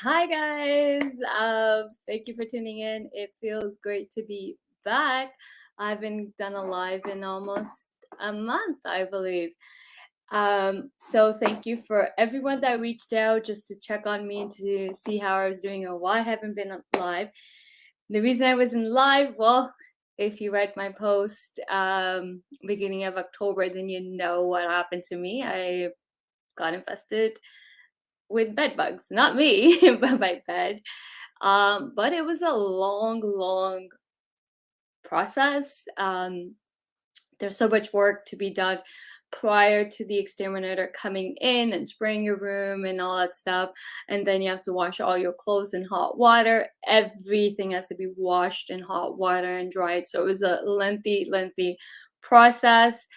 Hi guys, thank you for tuning in. It feels great to be back. I haven't done a live in almost a month, I believe. So thank you for everyone that reached out just to check on me to see how I was doing or why I haven't been live. The reason I wasn't live, well, if you read my post beginning of October, then you know what happened to me. I got infested with bed bugs, not me, but my bed. But it was a long process. There's so much work to be done prior to the exterminator coming in and spraying your room and all that stuff. And then you have to wash all your clothes in hot water. Everything has to be washed in hot water and dried. So it was a lengthy process.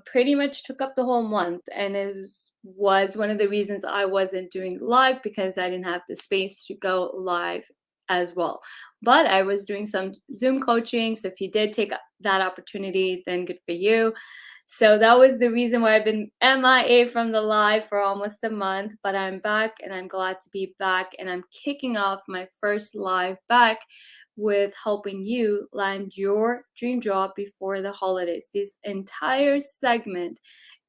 Pretty much took up the whole month, and it was one of the reasons I wasn't doing live, because I didn't have the space to go live as well. But I was doing some Zoom coaching, so if you did take that opportunity, then good for you. So that was the reason why I've been MIA from the live for almost a month, but I'm back and I'm glad to be back, and I'm kicking off my first live back with helping you land your dream job before the holidays. This entire segment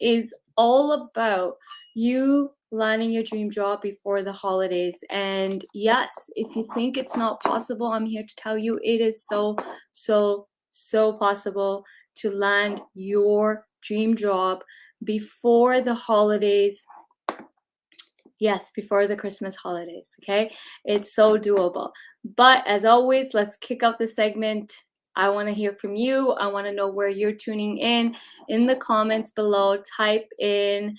is all about you landing your dream job before the holidays. And yes, if you think it's not possible, I'm here to tell you it is so possible to land your dream job before the holidays. Yes, before the Christmas holidays, okay? It's so doable. But as always, let's kick off the segment. I want to hear from you. I want to know where you're tuning in the comments below. Type in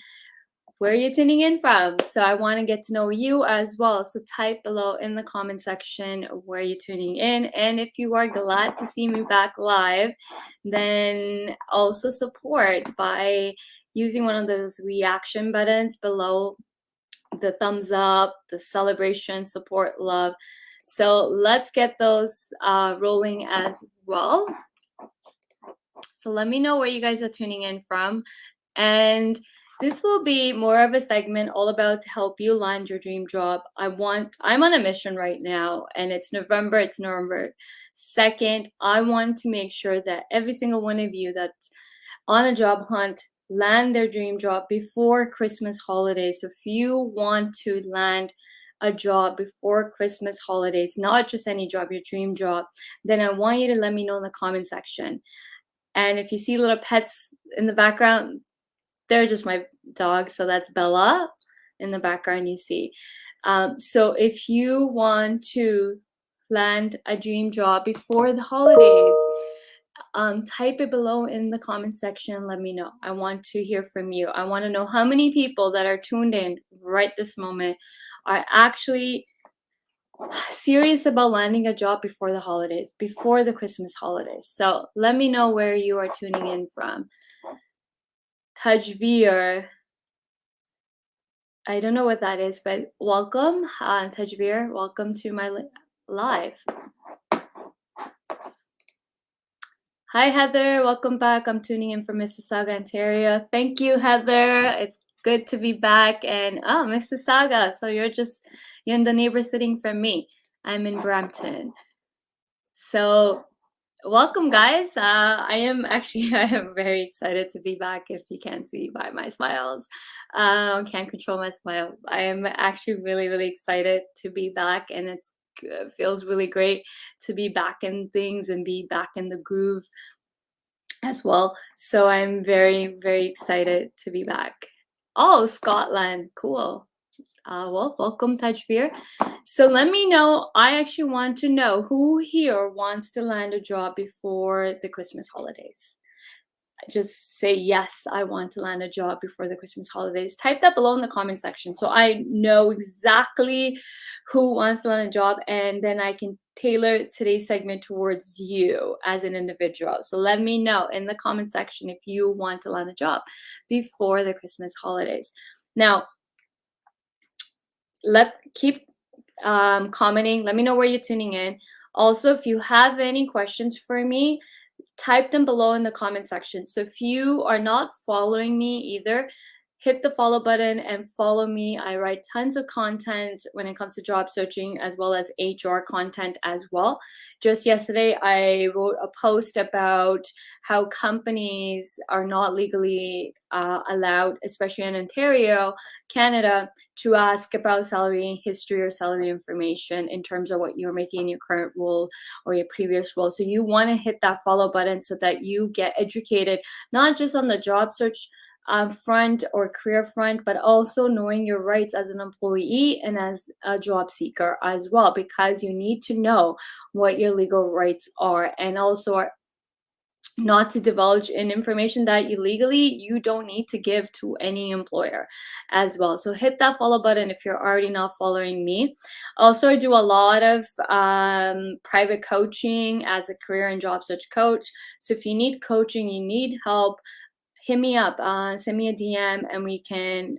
where you're tuning in from. So I want to get to know you as well. So type below in the comment section where you're tuning in. And if you are glad to see me back live, then also support by using one of those reaction buttons below, the thumbs up, the celebration, support, love. So let's get those rolling as well. So let me know where you guys are tuning in from. And this will be more of a segment all about to help you land your dream job. I'm on a mission right now, and it's November 2nd. I want to make sure that every single one of you that's on a job hunt land their dream job before Christmas holidays. So if you want to land a job before Christmas holidays, not just any job, your dream job, then I want you to let me know in the comment section. And if you see little pets in the background, they're just my dog. So that's Bella in the background you see. So if you want to land a dream job before the holidays, type it below in the comment section. Let me know. I want to hear from you. I want to know how many people that are tuned in right this moment are actually serious about landing a job before the holidays, before the Christmas holidays. So let me know where you are tuning in from. Tajveer, I don't know what that is, but welcome, Tajveer. Welcome to my live. Hi, Heather. Welcome back. I'm tuning in from Mississauga, Ontario. Thank you, Heather. It's good to be back. And Mississauga. So you're in the neighbor sitting from me. I'm in Brampton. So welcome, guys. I am very excited to be back. If you can't see by my smiles, can't control my smile. I am actually really excited to be back, and it feels really great to be back in things and be back in the groove as well. So I'm very excited to be back. Oh, Scotland, cool. Well, welcome, Tajveer. So let me know. I actually want to know who here wants to land a job before the Christmas holidays. Just say, yes, I want to land a job before the Christmas holidays. Type that below in the comment section so I know exactly who wants to land a job, and then I can tailor today's segment towards you as an individual. So let me know in the comment section if you want to land a job before the Christmas holidays. Now, keep commenting. Let me know where you're tuning in. Also, if you have any questions for me, type them below in the comment section. So if you are not following me either, hit the follow button and follow me. I write tons of content when it comes to job searching as well as HR content as well. Just yesterday, I wrote a post about how companies are not legally allowed, especially in Ontario, Canada, to ask about salary history or salary information in terms of what you're making in your current role or your previous role. So you want to hit that follow button so that you get educated, not just on the job search front or career front, but also knowing your rights as an employee and as a job seeker as well, because you need to know what your legal rights are, and also not to divulge in information that you don't need to give to any employer as well. So hit that follow button if you're already not following me. Also, I do a lot of private coaching as a career and job search coach. So if you need coaching, you need help, hit me up, send me a DM, and we can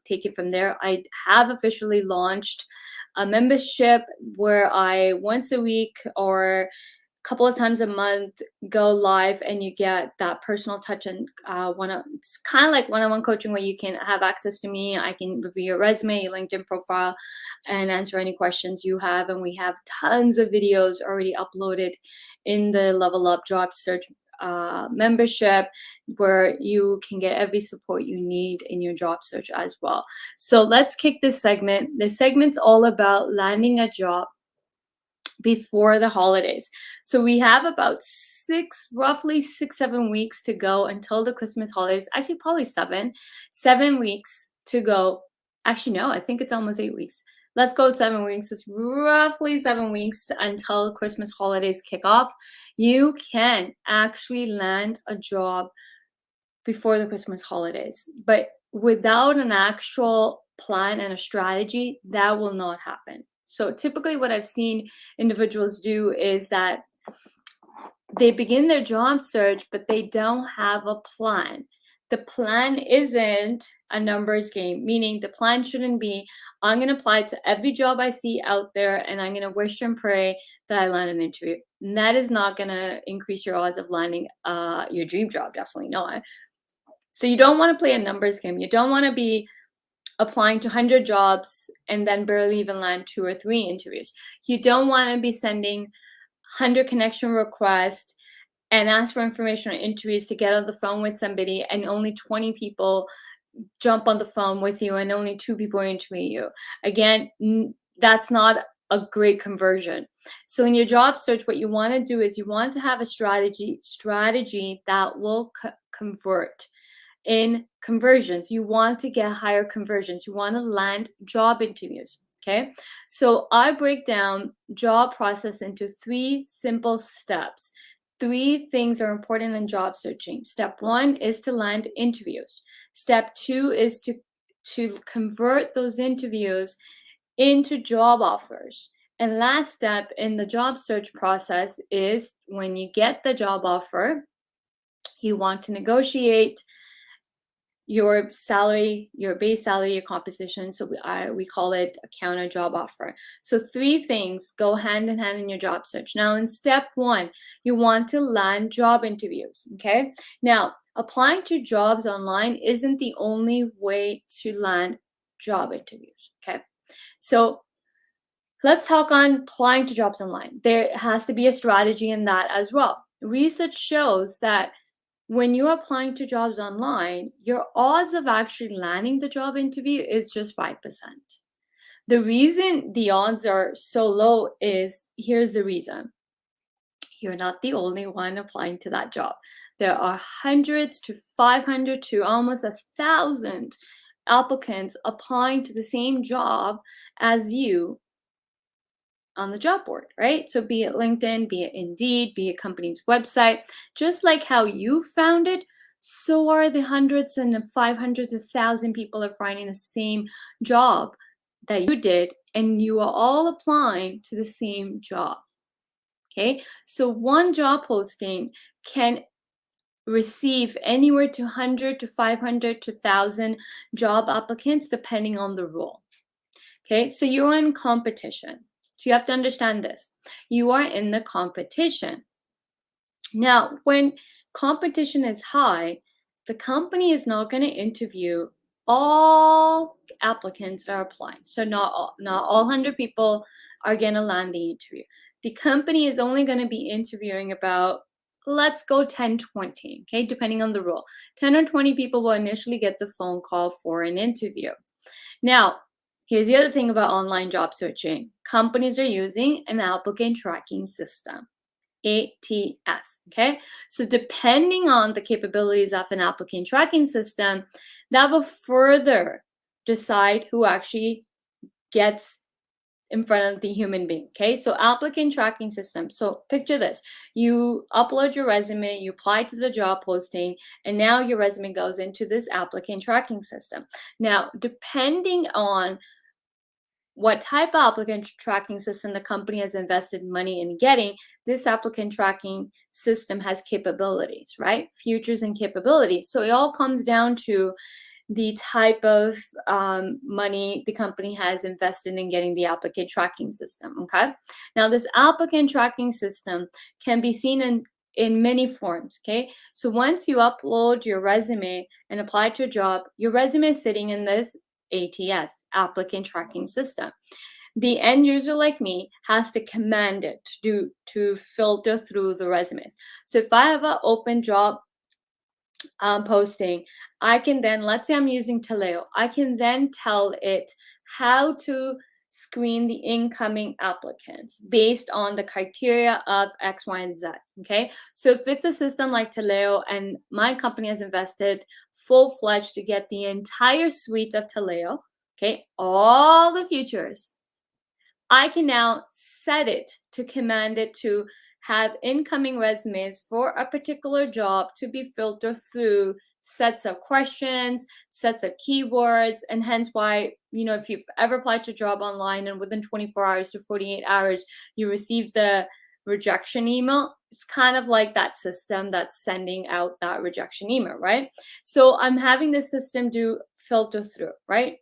take it from there. I have officially launched a membership where I once a week or a couple of times a month go live, and you get that personal touch and it's kind of like one-on-one coaching where you can have access to me. I can review your resume, your LinkedIn profile, and answer any questions you have. And we have tons of videos already uploaded in the Level Up Job Search membership, where you can get every support you need in your job search as well. So let's kick this segment. This segment's all about landing a job before the holidays. So we have about roughly 6-7 weeks to go until the Christmas holidays. Actually, probably 7 weeks to go. Actually, no, I think it's almost 8 weeks. Let's go 7 weeks. It's roughly 7 weeks until Christmas holidays kick off. You can actually land a job before the Christmas holidays, but without an actual plan and a strategy, that will not happen. So typically what I've seen individuals do is that they begin their job search, but they don't have a plan. The plan isn't a numbers game, meaning the plan shouldn't be, I'm going to apply to every job I see out there and I'm going to wish and pray that I land an interview. And that is not going to increase your odds of landing your dream job. Definitely not. So you don't want to play a numbers game. You don't want to be applying to 100 jobs and then barely even land 2 or 3 interviews. You don't want to be sending 100 connection requests and ask for information on interviews to get on the phone with somebody and only 20 people jump on the phone with you and only 2 people interview you. Again, that's not a great conversion. So in your job search, what you want to do is you want to have a strategy that will convert in conversions. You want to get higher conversions. You want to land job interviews. Okay. So I break down job process into 3 simple steps. 3 things are important in job searching. Step 1 is to land interviews. Step 2 is to convert those interviews into job offers. And last step in the job search process is when you get the job offer, you want to negotiate your salary, your base salary, your composition. So we call it a counter job offer. So 3 things go hand in hand in your job search. Now in step 1, you want to land job interviews. Okay. Now applying to jobs online isn't the only way to land job interviews. Okay. So let's talk on applying to jobs online. There has to be a strategy in that as well. Research shows that when you're applying to jobs online, your odds of actually landing the job interview is just 5%. The reason the odds are so low is, here's the reason. You're not the only one applying to that job. There are hundreds to 500 to almost 1,000 applicants applying to the same job as you on the job board, right? So be it LinkedIn, be it Indeed, be it company's website, just like how you found it, so are the hundreds and the 500 to 1,000 people are finding the same job that you did, and you are all applying to the same job. Okay, so one job posting can receive anywhere to 100 to 500 to 1,000 job applicants depending on the role. Okay, so you're in competition. So you have to understand this. You are in the competition. Now, when competition is high, the company is not going to interview all applicants that are applying. So not all 100 people are going to land the interview. The company is only going to be interviewing about, let's go 10, 20, okay, depending on the role. 10 or 20 people will initially get the phone call for an interview. Now, here's the other thing about online job searching. Companies are using an applicant tracking system. ATS, okay? So depending on the capabilities of an applicant tracking system, that will further decide who actually gets in front of the human being, okay? So applicant tracking system. So picture this. You upload your resume, you apply to the job posting, and now your resume goes into this applicant tracking system. Now, depending on what type of applicant tracking system the company has invested money in getting, this applicant tracking system has capabilities, right? Features and capabilities. So it all comes down to the type of money the company has invested in getting the applicant tracking system, okay? Now, this applicant tracking system can be seen in many forms, okay? So once you upload your resume and apply to a job, your resume is sitting in this ATS, applicant tracking system. The end user like me has to command it to filter through the resumes. So if I have an open job posting, I can then, let's say I'm using Taleo, I can then tell it how to screen the incoming applicants based on the criteria of X, Y, and Z. Okay, so if it's a system like Taleo and my company has invested full-fledged to get the entire suite of Taleo, okay, all the features, I can now set it to command it to have incoming resumes for a particular job to be filtered through sets of questions, sets of keywords, and hence why, if you've ever applied to a job online and within 24 hours to 48 hours, you receive the rejection email, it's kind of like that system that's sending out that rejection email, right? So I'm having the system do filter through, right?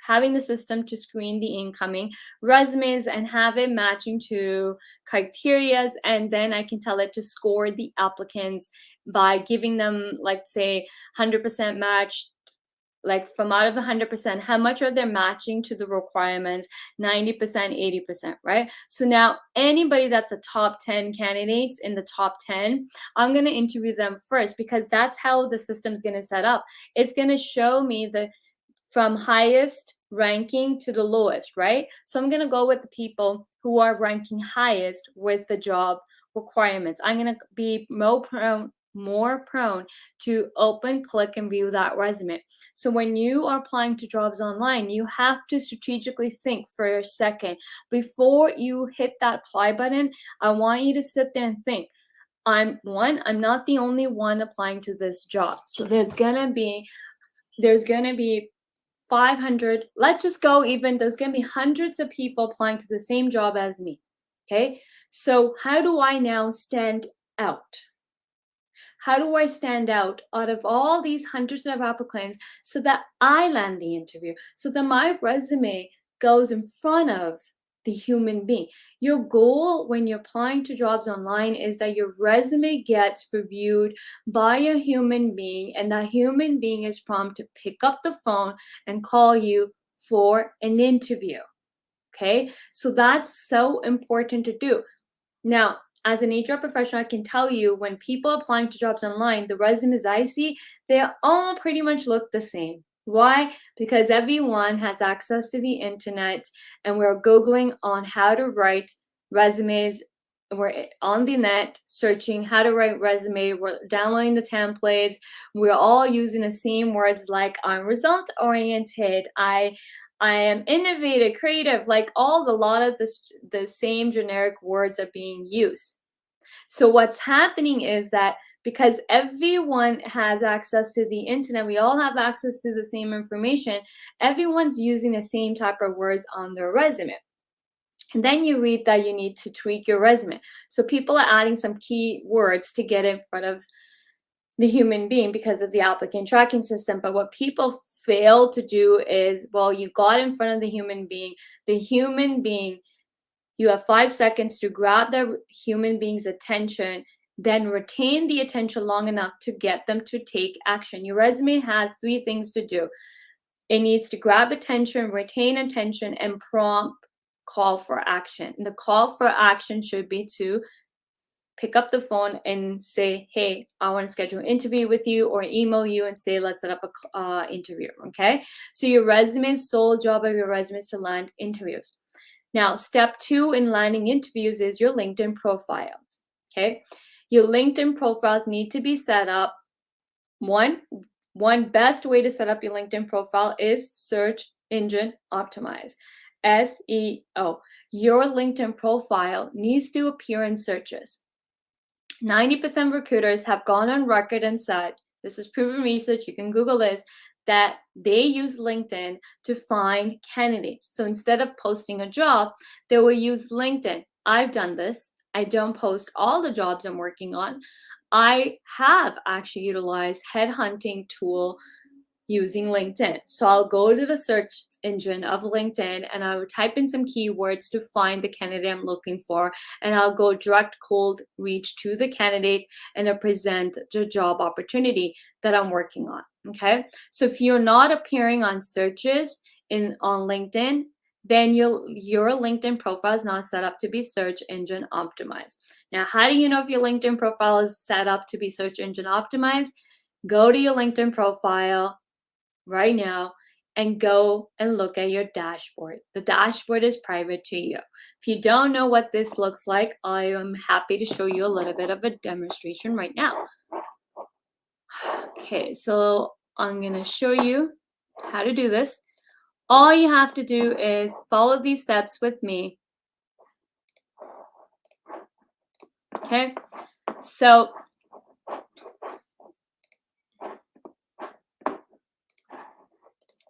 Having the system to screen the incoming resumes and have it matching to criterias, and then I can tell it to score the applicants by giving them, like, say 100% matched, like from out of the 100%, how much are they matching to the requirements? 90%, 80%, right? So now anybody that's a top 10 candidates in the top 10, I'm going to interview them first, because that's how the system's going to set up. It's going to show me the from highest ranking to the lowest, right? So I'm going to go with the people who are ranking highest with the job requirements. I'm going to be more prone to open, click, and view that resume. So when you are applying to jobs online, you have to strategically think for a second before you hit that apply button. I want you to sit there and think, I'm not the only one applying to this job. So there's gonna be 500, let's just go even, there's going to be hundreds of people applying to the same job as me. Okay, so how do I now stand out? How do I stand out of all these hundreds of applicants so that I land the interview, so that my resume goes in front of the human being? Your goal when you're applying to jobs online is that your resume gets reviewed by a human being, and that human being is prompted to pick up the phone and call you for an interview. Okay, so that's so important to do. Now, as an HR professional, I can tell you, when people applying to jobs online, the resumes I see, they all pretty much look the same. Why? Because everyone has access to the internet, and we're Googling on how to write resumes. We're on the net searching how to write resume. We're downloading the templates. We're all using the same words like I'm result oriented. I am innovative, creative, like a lot of the same generic words are being used. So what's happening is that because everyone has access to the internet, we all have access to the same information, everyone's using the same type of words on their resume. And then you read that you need to tweak your resume. So people are adding some key words to get in front of the human being because of the applicant tracking system. But what people fail to do is, well, you got in front of the human being. The human being, you have 5 seconds to grab the human being's attention, then retain the attention long enough to get them to take action. Your resume has 3 things to do. It needs to grab attention, retain attention, and prompt call for action. And the call for action should be to pick up the phone and say, hey, I want to schedule an interview with you, or email you and say, let's set up a interview. Okay. So your resume's sole job of your resume is to land interviews. Now, step 2 in landing interviews is your LinkedIn profiles. Okay. Your LinkedIn profiles need to be set up. One best way to set up your LinkedIn profile is search engine optimize. SEO. Your LinkedIn profile needs to appear in searches. 90% of recruiters have gone on record and said, this is proven research, you can Google this, that they use LinkedIn to find candidates. So instead of posting a job, they will use LinkedIn. I've done this. I don't post all the jobs I'm working on. I have actually utilized headhunting tool using LinkedIn. So I'll go to the search engine of LinkedIn and I would type in some keywords to find the candidate I'm looking for. And I'll go direct cold reach to the candidate and I'll present the job opportunity that I'm working on. Okay. So if you're not appearing on searches on LinkedIn, then your LinkedIn profile is not set up to be search engine optimized. Now, how do you know if your LinkedIn profile is set up to be search engine optimized? Go to your LinkedIn profile right now and go and look at your dashboard. The dashboard is private to you. If you don't know what this looks like, I am happy to show you a little bit of a demonstration right now. Okay, so I'm gonna show you how to do this. All you have to do is follow these steps with me. Okay, so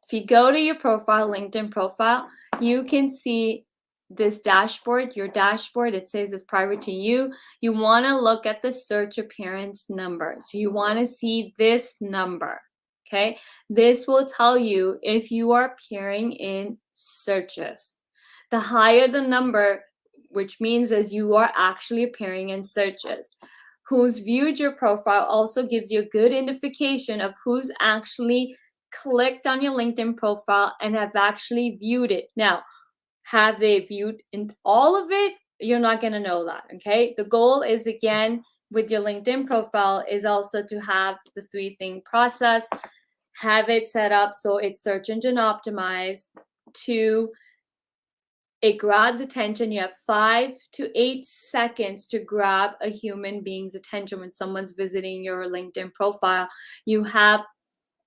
if you go to your profile, LinkedIn profile, you can see this dashboard, your dashboard. It says it's private to you. You want to look at the search appearance number. So you want to see this number. Okay. This will tell you if you are appearing in searches. The higher the number, which means as you are actually appearing in searches. Who's viewed your profile also gives you a good indication of who's actually clicked on your LinkedIn profile and have actually viewed it. Now, have they viewed in all of it? You're not going to know that. Okay. The goal is, again, with your LinkedIn profile is also to have the 3-thing process, have it set up so it's search engine optimized. 2, it grabs attention. You have 5 to 8 seconds to grab a human being's attention when someone's visiting your LinkedIn profile. You have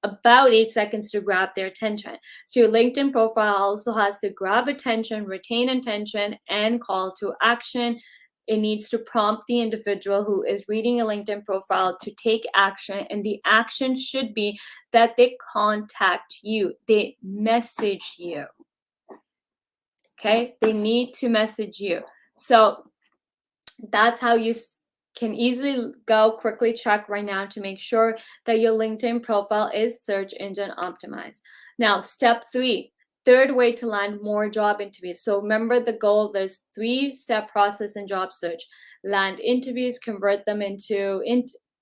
about 8 seconds to grab their attention. So your LinkedIn profile also has to grab attention, retain attention, and call to action. It needs to prompt the individual who is reading a LinkedIn profile to take action. And the action should be that they contact you, they message you. Okay, they need to message you. So that's how you can easily go quickly check right now to make sure that your LinkedIn profile is search engine optimized. Now, step 3, third way to land more job interviews. So remember the goal, there's 3-step process in job search. Land interviews, convert them into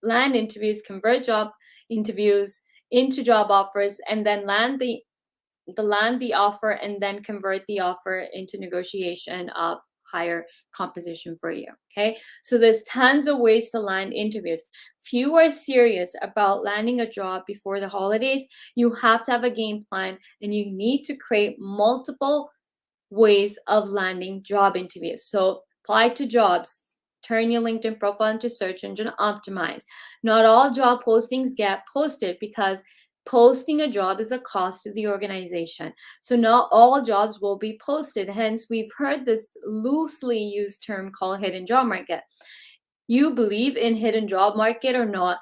land interviews, convert job interviews into job offers, and then land the offer and then convert the offer into negotiation of higher composition for you. Okay, so there's tons of ways to land interviews. If you are serious about landing a job before the holidays, you have to have a game plan and you need to create multiple ways of landing job interviews. So apply to jobs, turn your LinkedIn profile into search engine optimized. Not all job postings get posted because posting a job is a cost to the organization. So not all jobs will be posted. Hence, we've heard this loosely used term called hidden job market. You believe in hidden job market or not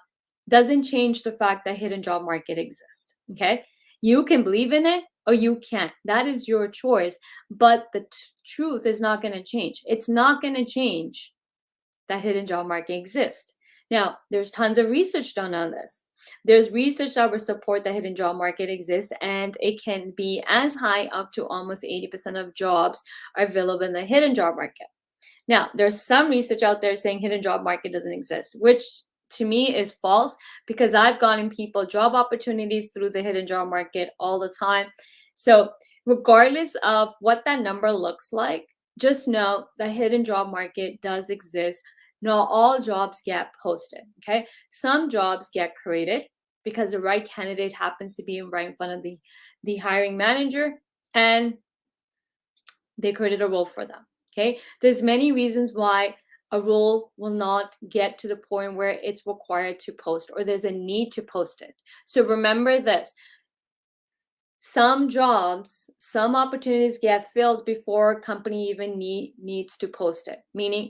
doesn't change the fact that hidden job market exists. Okay, you can believe in it or you can't. That is your choice. But the truth is not going to change. It's not going to change that hidden job market exists. Now, there's tons of research done on this. There's research that will support the hidden job market exists, and it can be as high up to almost 80% of jobs are available in the hidden job market. Now, there's some research out there saying hidden job market doesn't exist, which to me is false, because I've gotten people job opportunities through the hidden job market all the time. So regardless of what that number looks like, just know the hidden job market does exist. Not all jobs get posted, okay? Some jobs get created because the right candidate happens to be right in front of the hiring manager, and they created a role for them. Okay, there's many reasons why a role will not get to the point where it's required to post, or there's a need to post it. So remember this: some jobs, some opportunities get filled before a company even needs to post it, meaning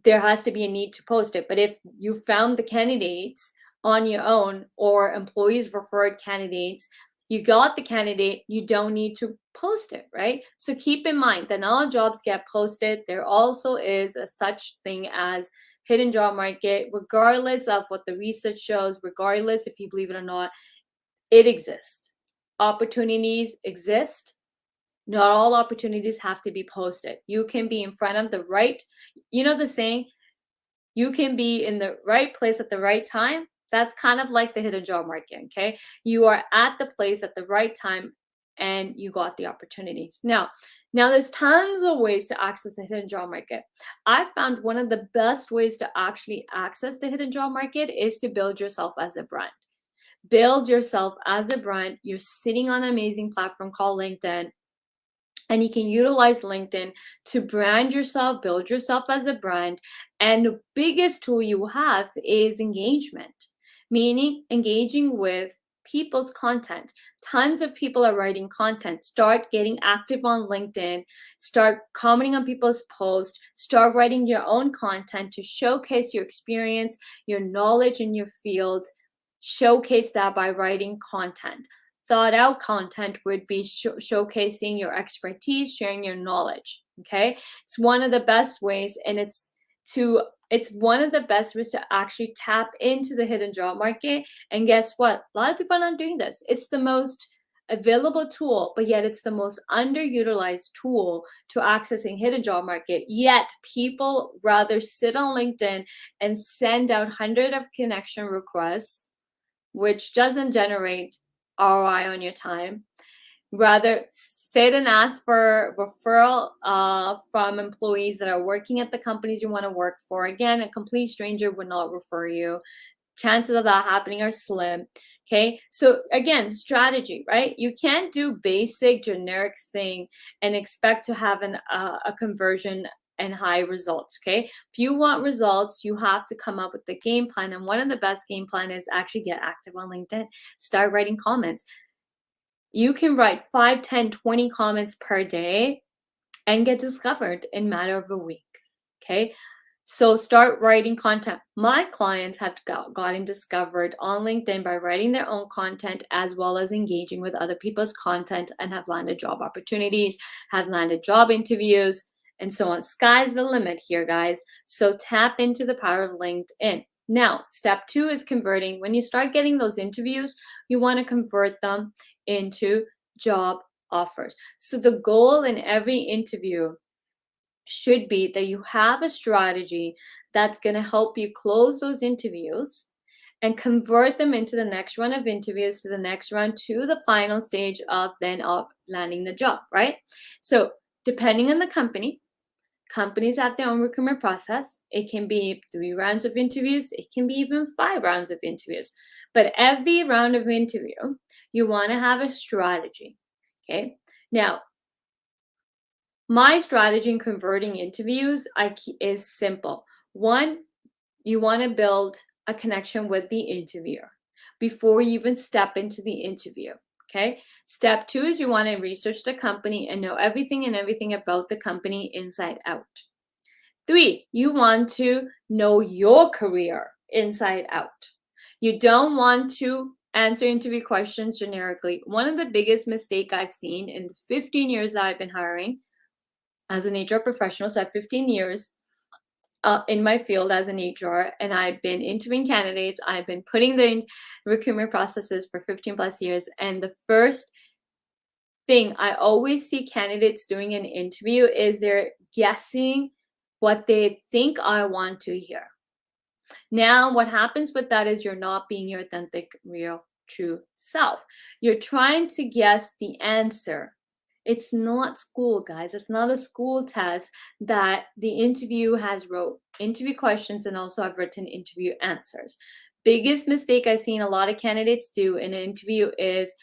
there has to be a need to post it. But if you found the candidates on your own, or employees referred candidates, you got the candidate, you don't need to post it, right? So keep in mind that not all jobs get posted. There also is a such thing as hidden job market, regardless of what the research shows, regardless if you believe it or not, it exists. Opportunities exist. Not all opportunities have to be posted. You can be in front of the right, the saying, you can be in the right place at the right time. That's kind of like the hidden job market, okay? You are at the place at the right time and you got the opportunities. Now there's tons of ways to access the hidden job market. I found one of the best ways to actually access the hidden job market is to build yourself as a brand. Build yourself as a brand. You're sitting on an amazing platform called LinkedIn, and you can utilize LinkedIn to brand yourself, build yourself as a brand. And the biggest tool you have is engagement, meaning engaging with people's content. Tons of people are writing content. Start getting active on LinkedIn. Start commenting on people's posts. Start writing your own content to showcase your experience, your knowledge in your field. Showcase that by writing content. Thought out content would be showcasing your expertise, sharing your knowledge. Okay, it's one of the best ways, and it's one of the best ways to actually tap into the hidden job market. And guess what? A lot of people are not doing this. It's the most available tool, but yet it's the most underutilized tool to accessing hidden job market. Yet people rather sit on LinkedIn and send out hundreds of connection requests, which doesn't generate ROI on your time. Rather, sit and ask for referral from employees that are working at the companies you want to work for. Again, a complete stranger would not refer you. Chances of that happening are slim. Okay, so again, strategy, right? You can't do basic generic thing and expect to have a conversion and high results. Okay, if you want results, you have to come up with the game plan, and one of the best game plan is actually get active on LinkedIn. Start writing comments. You can write 5, 10, 20 comments per day and get discovered in a matter of a week. Okay, so start writing content. My clients have gotten discovered on LinkedIn by writing their own content, as well as engaging with other people's content, and have landed job opportunities, have landed job interviews, and so on. Sky's the limit here, guys. So tap into the power of LinkedIn. Now, step 2 is converting. When you start getting those interviews, you want to convert them into job offers. So the goal in every interview should be that you have a strategy that's going to help you close those interviews and convert them into the next round of interviews, to the next round, to the final stage of landing the job, right? So depending on the company, companies have their own recruitment process. It can be 3 rounds of interviews. It can be even 5 rounds of interviews. But every round of interview, you want to have a strategy. Okay. Now, my strategy in converting interviews is simple. 1, you want to build a connection with the interviewer before you even step into the interview. Okay. Step 2 is you want to research the company and know everything about the company inside out. 3, you want to know your career inside out. You don't want to answer interview questions generically. One of the biggest mistake I've seen in the 15 years that I've been hiring as an HR professional, so I have 15 years in my field as an HR, and I've been interviewing candidates. I've been putting the recruitment processes for 15 plus years. And the first thing I always see candidates doing in an interview is they're guessing what they think I want to hear. Now, what happens with that is you're not being your authentic, real, true self. You're trying to guess the answer. It's not school, guys. It's not a school test that the interview has wrote interview questions and also I've written interview answers. Biggest mistake I've seen a lot of candidates do in an interview is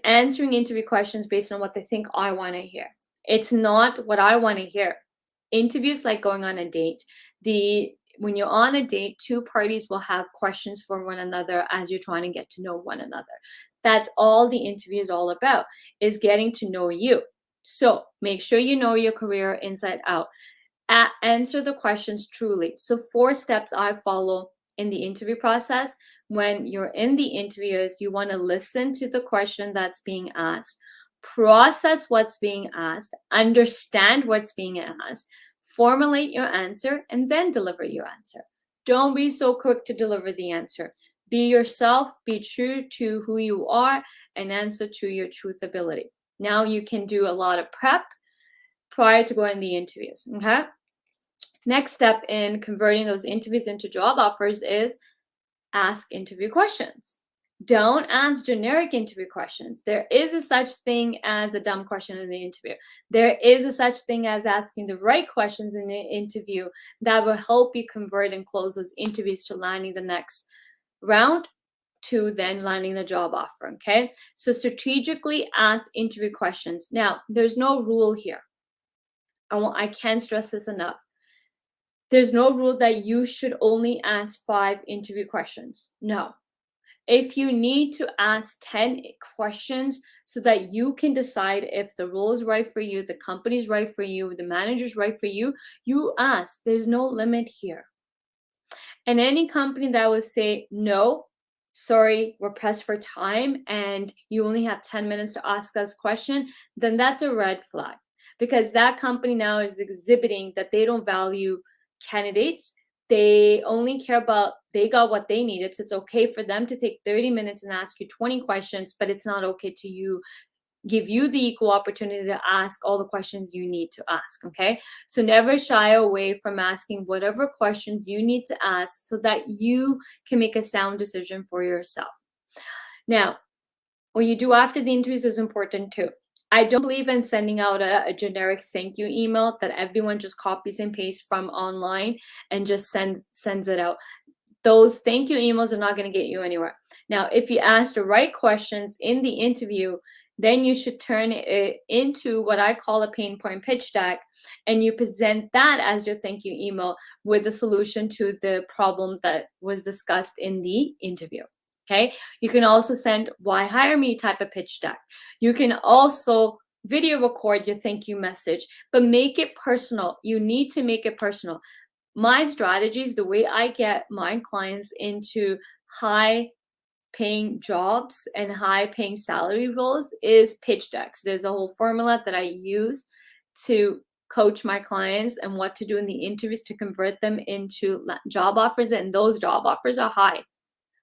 answering interview questions based on what they think I want to hear. It's not what I want to hear. Interviews like going on a date. When you're on a date, two parties will have questions for one another as you're trying to get to know one another. That's all the interview is all about, is getting to know you. So make sure you know your career inside out. Answer the questions truly. So 4 steps I follow in the interview process. When you're in the interviews, you want to listen to the question that's being asked, process what's being asked, understand what's being asked, formulate your answer, and then deliver your answer. Don't be so quick to deliver the answer. Be yourself, be true to who you are, and answer to your truth ability. Now you can do a lot of prep prior to going to the interviews, okay? Next step in converting those interviews into job offers is ask interview questions. Don't ask generic interview questions. There is a such thing as a dumb question in the interview. There is a such thing as asking the right questions in the interview that will help you convert and close those interviews to landing the next round, to then landing the job offer, okay? So strategically ask interview questions. Now, there's no rule here. I can't stress this enough. There's no rule that you should only ask 5 interview questions. No. If you need to ask 10 questions so that you can decide if the role is right for you, the company's right for you, the manager's right for you, you ask. There's no limit here. And any company that would say, no, sorry, we're pressed for time and you only have 10 minutes to ask us a question, then that's a red flag, because that company now is exhibiting that they don't value candidates. They only care about, they got what they needed. So it's okay for them to take 30 minutes and ask you 20 questions, but it's not okay to give you the equal opportunity to ask all the questions you need to ask, okay? So never shy away from asking whatever questions you need to ask so that you can make a sound decision for yourself. Now, what you do after the interviews is important too. I don't believe in sending out a generic thank you email that everyone just copies and pastes from online and just sends it out. Those thank you emails are not going to get you anywhere. Now, if you ask the right questions in the interview, then you should turn it into what I call a pain point pitch deck, and you present that as your thank you email with the solution to the problem that was discussed in the interview. Okay. You can also send why hire me type of pitch deck. You can also video record your thank you message, but make it personal. You need to make it personal. My strategies, the way I get my clients into high paying jobs and high paying salary roles is pitch decks. There's a whole formula that I use to coach my clients and what to do in the interviews to convert them into job offers. And those job offers are high,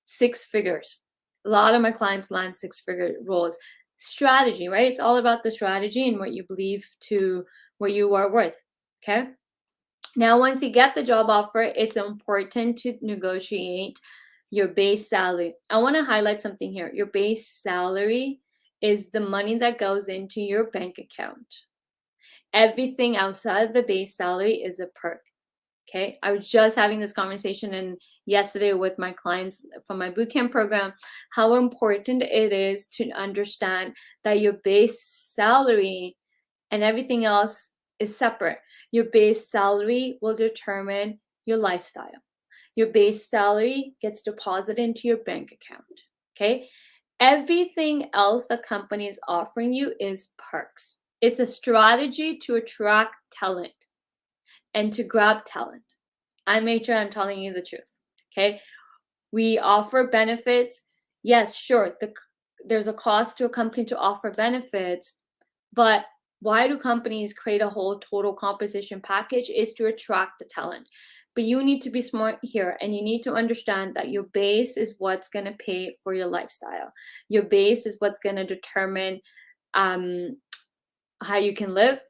6 figures. A lot of my clients land 6-figure roles. Strategy, right? It's all about the strategy and what you believe to what you are worth. Okay. Now, once you get the job offer, it's important to negotiate your base salary. I want to highlight something here. Your base salary is the money that goes into your bank account. Everything outside of the base salary is a perk. Okay. I was just having this conversation yesterday with my clients from my bootcamp program, how important it is to understand that your base salary and everything else is separate. Your base salary will determine your lifestyle. Your base salary gets deposited into your bank account, okay? Everything else the company is offering you is perks. It's a strategy to attract talent and to grab talent. I made sure I'm telling you the truth, okay? We offer benefits. Yes, sure, there's a cost to a company to offer benefits, but why do companies create a whole total composition package is to attract the talent. But you need to be smart here, and you need to understand that your base is what's going to pay for your lifestyle. Your base is what's going to determine um, how you can live,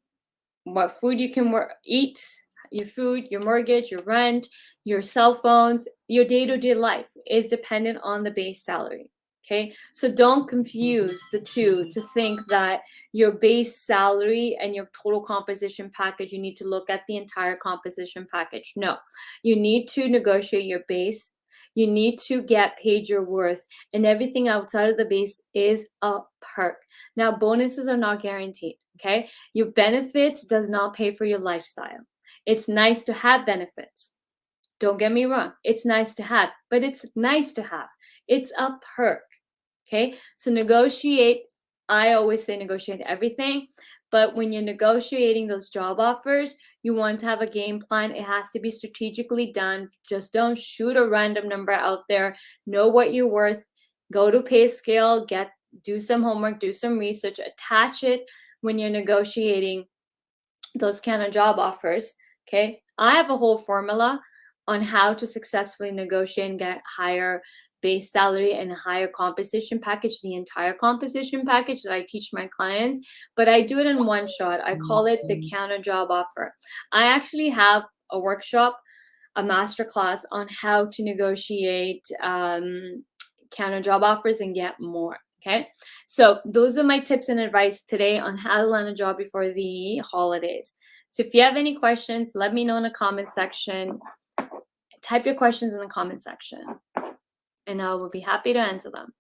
what food you can eat, your food, your mortgage, your rent, your cell phones, your day-to-day life is dependent on the base salary. Okay, so don't confuse the two to think that your base salary and your total composition package, you need to look at the entire composition package. No, you need to negotiate your base. You need to get paid your worth, and everything outside of the base is a perk. Now, bonuses are not guaranteed. Okay, your benefits does not pay for your lifestyle. It's nice to have benefits. Don't get me wrong. It's nice to have, but it's nice to have. It's a perk. Okay, so negotiate. I always say negotiate everything, but when you're negotiating those job offers, you want to have a game plan. It has to be strategically done. Just don't shoot a random number out there. Know what you're worth. Go to pay scale, do some homework, do some research, attach it when you're negotiating those kind of job offers. Okay, I have a whole formula on how to successfully negotiate and get higher base salary and higher composition package, the entire composition package that I teach my clients, but I do it in one shot. I call it the counter job offer. I actually have a workshop, a masterclass on how to negotiate counter job offers and get more. Okay, so those are my tips and advice today on how to land a job before the holidays. So if you have any questions, let me know in the comment section. Type your questions in the comment section, and I will be happy to answer them.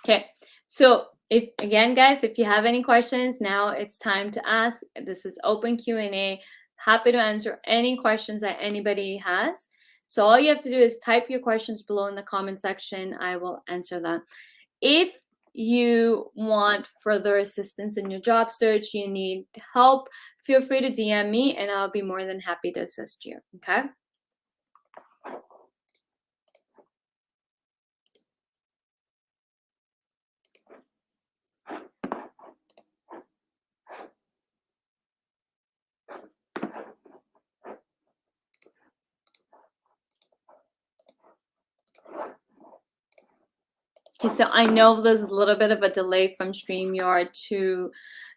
Okay, so again, guys, if you have any questions, now it's time to ask. This is open Q&A. Happy to answer any questions that anybody has. So all you have to do is type your questions below in the comment section. I will answer them. If you want further assistance in your job search, you need help, feel free to DM me and I'll be more than happy to assist you. Okay. Okay, so I know there's a little bit of a delay from StreamYard to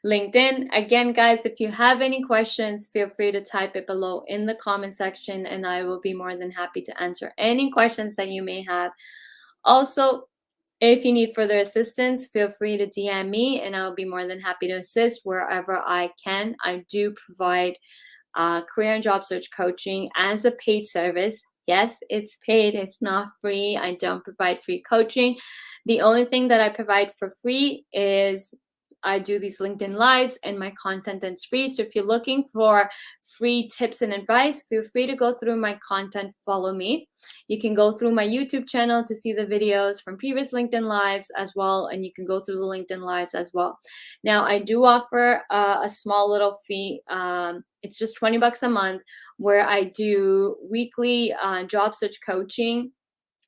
LinkedIn. Again, guys, if you have any questions, feel free to type it below in the comment section and I will be more than happy to answer any questions that you may have. Also, if you need further assistance, feel free to DM me and I'll be more than happy to assist wherever I can. I do provide career and job search coaching as a paid service. Yes, it's paid. It's not free. I don't provide free coaching. The only thing that I provide for free is I do these LinkedIn Lives and my content is free. So if you're looking for free tips and advice, feel free to go through my content, follow me. You can go through my YouTube channel to see the videos from previous LinkedIn Lives as well, and you can go through the LinkedIn Lives as well. Now, I do offer a small little fee. It's just $20 a month where I do weekly job search coaching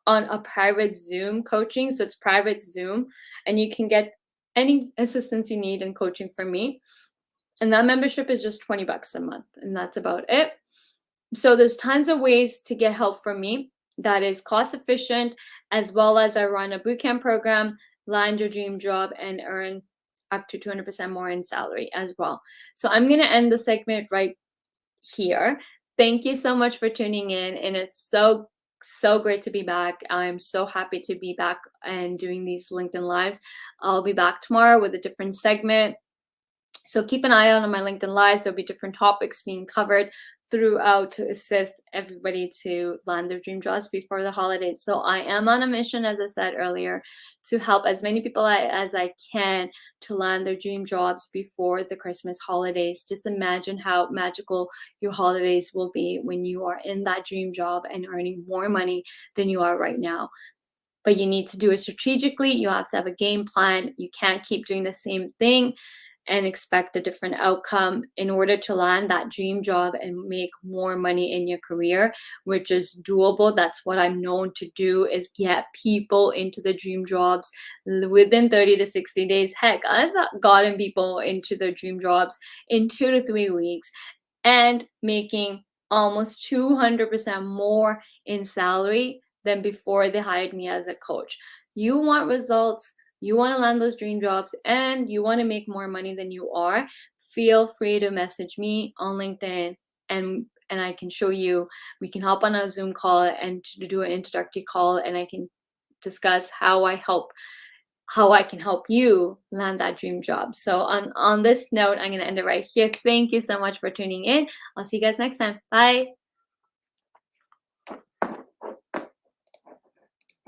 on a private Zoom coaching. So it's private Zoom, and you can get any assistance you need in coaching from me. And that membership is just $20 a month, and that's about it. So there's tons of ways to get help from me that is cost efficient, as well as I run a bootcamp program, land your dream job, and earn up to 200% more in salary as well. So I'm going to end the segment right here. Thank you so much for tuning in, and it's so great to be back. I'm so happy to be back and doing these LinkedIn Lives. I'll be back tomorrow with a different segment. So keep an eye out on my LinkedIn Lives. There'll be different topics being covered throughout to assist everybody to land their dream jobs before the holidays. So I am on a mission, as I said earlier, to help as many people as I can to land their dream jobs before the Christmas holidays. Just imagine how magical your holidays will be when you are in that dream job and earning more money than you are right now. But you need to do it strategically. You have to have a game plan. You can't keep doing the same thing. and expect a different outcome in order to land that dream job and make more money in your career, which is doable. That's what I'm known to do, is get people into the dream jobs within 30 to 60 days. Heck, I've gotten people into their dream jobs in 2 to 3 weeks and making almost 200% more in salary than before they hired me as a coach. You want results, you want to land those dream jobs, and you want to make more money than you are, feel free to message me on LinkedIn, and I can show you. We can hop on a Zoom call and to do an introductory call, and I can discuss how I can help you land that dream job. So on this note, I'm going to end it right here. Thank you so much for tuning in. I'll see you guys next time. Bye.